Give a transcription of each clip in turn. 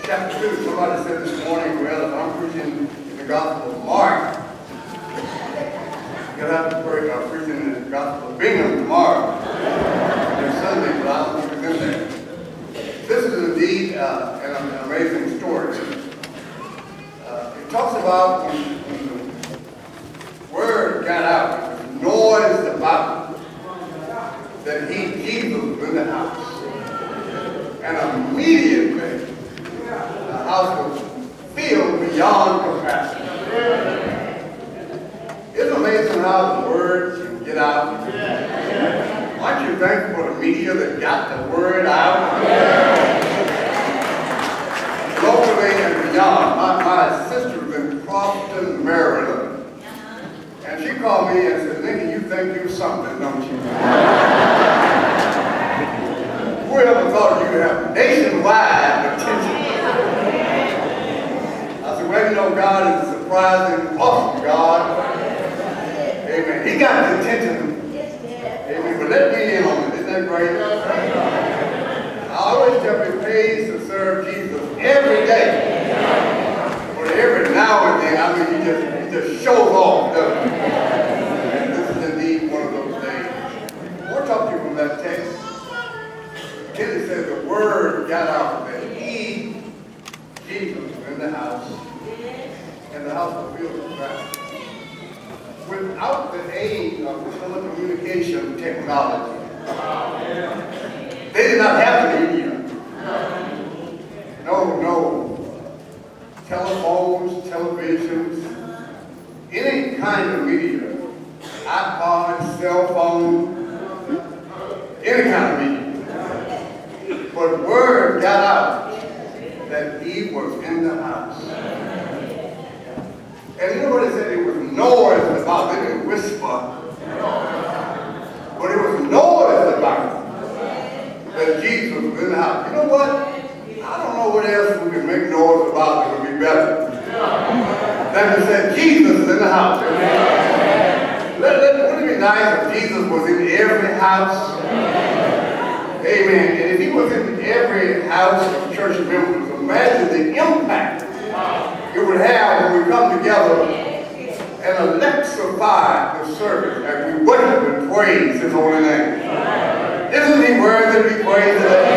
chapter 2. Somebody said this morning, well, if I'm preaching in the Gospel of Mark, you'll have to pray about preaching in the Gospel of Bingham tomorrow. Next Sunday, but I don't think it's in there. This is indeed an amazing story. It talks about when the word got out, there was noise about it, that Jesus, was in the house. And immediately, the house was filled beyond capacity. Isn't it amazing how the word can get out? Aren't you thankful for the media that got the word out? Locally and beyond. My sister was in Crofton, Maryland. And she called me and said, "Nigga, you think you're something, don't you?" Whoever thought you have nationwide attention? I said, well, you know, God is a surprising, awesome God. Amen. He got his attention. Amen. But let me in on it. Isn't that great? I always tell you, it pays to serve Jesus every day. But every now and then, I mean, he just shows off, doesn't he? And this is indeed one of those days. I want to talk to you from that text. It says the word got out that Jesus, was in the house, and the house was filled with traffic. Without the aid of telecommunication technology, they did not have the media. No telephones, televisions, any kind of media, iPod, cell phone, any kind of media. But word got out that he was in the house. And you know what it said? It was noise about it. They didn't whisper. But it was noise about it that Jesus was in the house. You know what? I don't know what else we can make noise about that would be better than to say Jesus is in the house. Wouldn't it be nice if Jesus was in every house? Amen. And if he was in every house of church members, imagine the impact it would have when we come together and electrify the service as we worship and praise his holy name. Isn't he worthy to be praised today?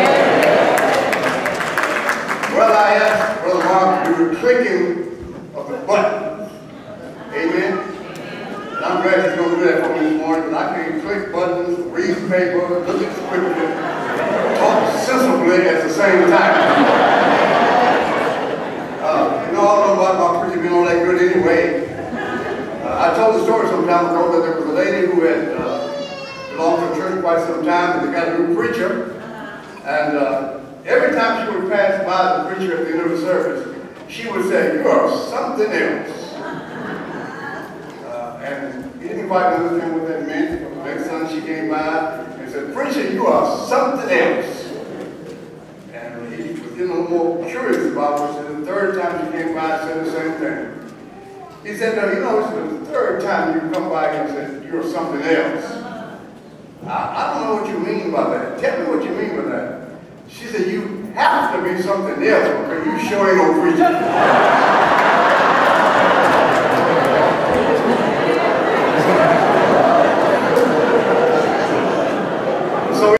Well, I asked Brother Mark to do the clicking of the buttons. Amen. And I'm glad he's going to do that for me this morning, because I can't click buttons, read paper, look at scripture, talk sensibly at the same time. You know, I don't know about my preaching being all that good anyway. I told the story some time ago that there was a lady who had belonged to a church quite some time, and they got a new preacher. And every time she would pass by the preacher at the end of the service, she would say, "You are something else." And he didn't quite understand what that meant. But the next time she came by and said, "Preacher, you are something else." And he was getting a little more curious about what she said. The third time she came by and said the same thing. He said, "No, you know, it's the third time you come by and said, you're something else. I don't know what you mean by that. Tell me what you mean by that." She said, "You have to be something else because you sure ain't no preacher."